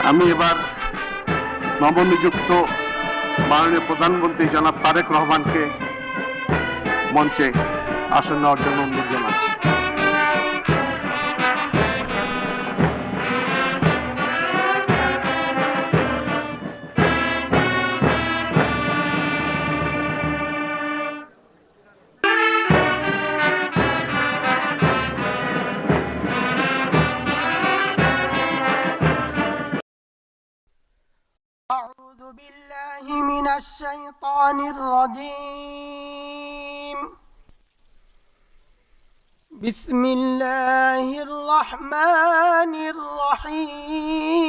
আমি এবার নবনিযুক্ত মাননীয় প্রধানমন্ত্রী জনাব তারেক রহমানকে মঞ্চে আসন নেওয়ার জন্য অনুরোধ জানাচ্ছি। أعوذ بالله من الشيطان الرجيم. بسم الله الرحمن الرحيم.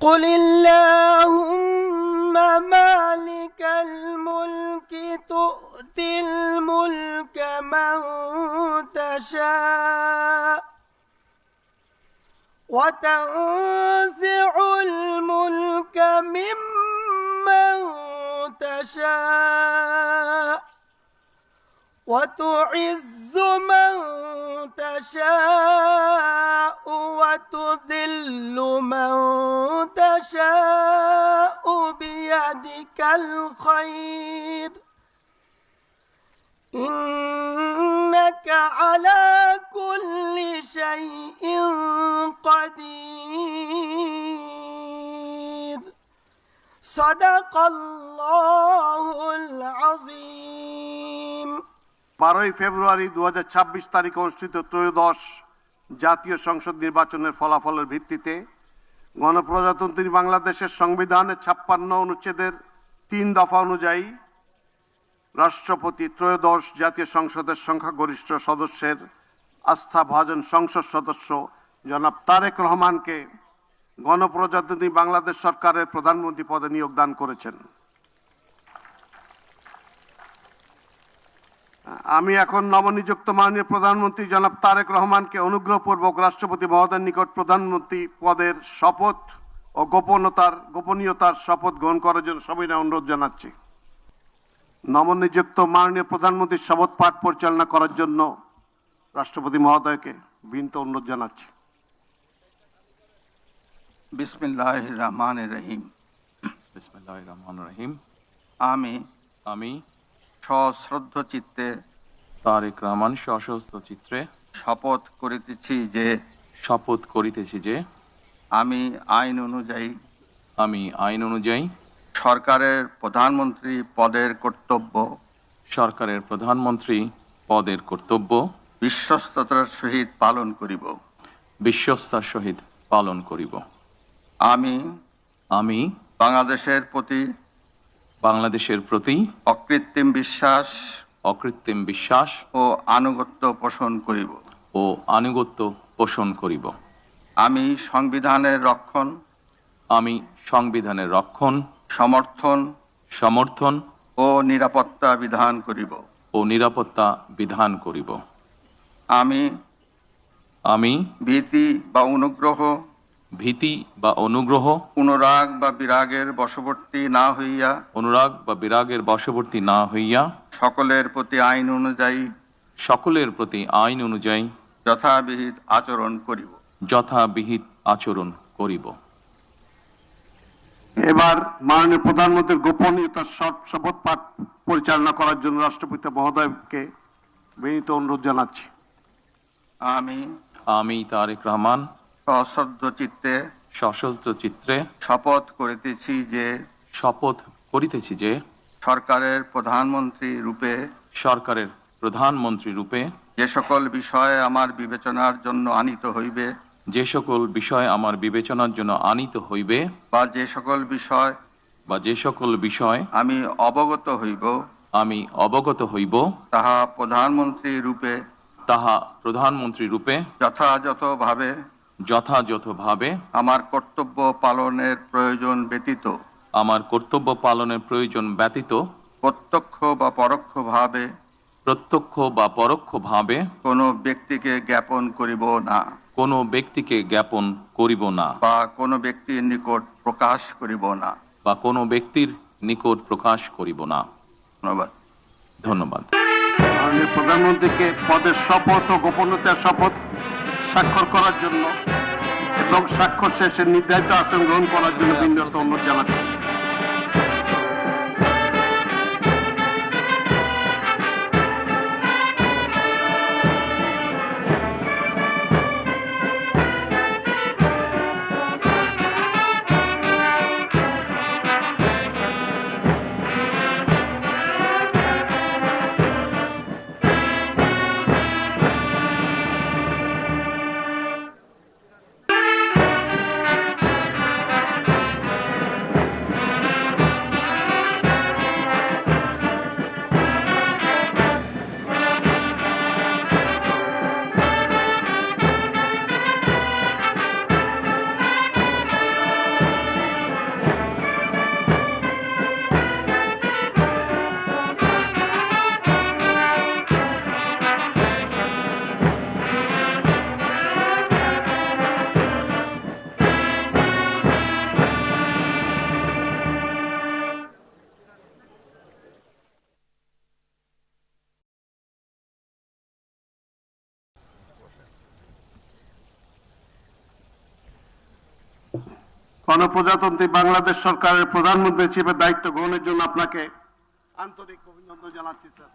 قل اللهم مالك الملك تؤتي الملك من تشاء وتنزع الملك ممن تشاء وتعز من تشاء وتذل من تشاء بيدك الخير إنك على كل شيء قدير. صدق الله العظيم. 12 ফেব্রুয়ারি 2026 তারিখে অনুষ্ঠিত ত্রয়োদশ জাতীয় সংসদ নির্বাচনের ফলাফলের ভিত্তিতে গণপ্রজাতন্ত্রী বাংলাদেশের সংবিধানের 56 অনুচ্ছেদের 3 দফা অনুযায়ী রাষ্ট্রপতি ত্রয়োদশ জাতীয় সংসদের সংখ্যাগরিষ্ঠ সদস্যের আস্থাভাজন সংসদ সদস্য জনাব তারেক রহমানকে গণপ্রজাতন্ত্রী বাংলাদেশ সরকারের প্রধানমন্ত্রী পদে নিয়োগ দান করেছেন। আমি এখন নবনিযুক্ত মাননীয় প্রধানমন্ত্রী জনাব তারেক রহমানকে অনুগ্রহপূর্বক রাষ্ট্রপতি মহোদয়ের নিকট প্রধানমন্ত্রী পদের শপথ ও গোপনীয়তার শপথ গ্রহণ করার জন্য সবিনয় অনুরোধ জানাচ্ছি। নবনিযুক্ত মাননীয় প্রধানমন্ত্রীর শপথ পাঠ পরিচালনা করার জন্য রাষ্ট্রপতি মহোদয়কে বিনীত অনুরোধ জানাচ্ছি। বিসমিল্লাহির রহমানির রহিম। বিসমিল্লাহির রহমানির রহিম। আমি সশ্রদ্ধ চিত্তে তারেক রহমান সশস্ত্র চিত্রে শপথ করিতেছি যে আমি আইন অনুযায়ী সরকারের প্রধানমন্ত্রী পদের কর্তব্য বিশ্বস্ততার সহিত পালন করিব। আমি বাংলাদেশের প্রতি অকৃত্রিম বিশ্বাস ও আনুগত্য পোষণ করিব। আমি সংবিধানের রক্ষণ সমর্থন ও নিরাপত্তা বিধান করিব। আমি ভীতি বা অনুগ্রহ অনুরাগ বা বিরাগের বশবর্তী না হইয়া সকলের প্রতি আইন অনুযায়ী যথাবিহিত আচরণ করিব। এবার মাননীয় প্রধানমন্ত্রীর গোপনীয়তার শপথ পাঠ পরিচালনা করার জন্য রাষ্ট্রপতি মহোদয়কে বিনীত অনুরোধ জানাচ্ছি। আমি তারেক রহমান সশস্ত্র চিত্রে শপথ করিতেছি যে সরকারের প্রধানমন্ত্রী রূপে যে সকল বিষয় আমার বিবেচনার জন্য আনিত হইবে বা যে সকল বিষয় আমি অবগত হইব তাহা প্রধানমন্ত্রী রূপে যথাযথভাবে আমার কর্তব্য পালনের প্রয়োজন ব্যতীত প্রত্যক্ষ বা পরোক্ষভাবে কোনো ব্যক্তিকে জ্ঞাপন করিব না বা কোনো ব্যক্তির নিকট প্রকাশ করিব না। ধন্যবাদ। মাননীয় প্রধানমন্ত্রীকে পদের শপথ ও গোপনীয়তার শপথ স্বাক্ষর করার জন্য এবং স্বাক্ষর শেষে নির্ধারিত আসন গ্রহণ করার জন্য বিনীত অনুরোধ জানাচ্ছি। গণপ্রজাতন্ত্রী বাংলাদেশ সরকারের প্রধানমন্ত্রী হিসেবে দায়িত্ব গ্রহণের জন্য আপনাকে আন্তরিক অভিনন্দন জানাচ্ছি স্যার।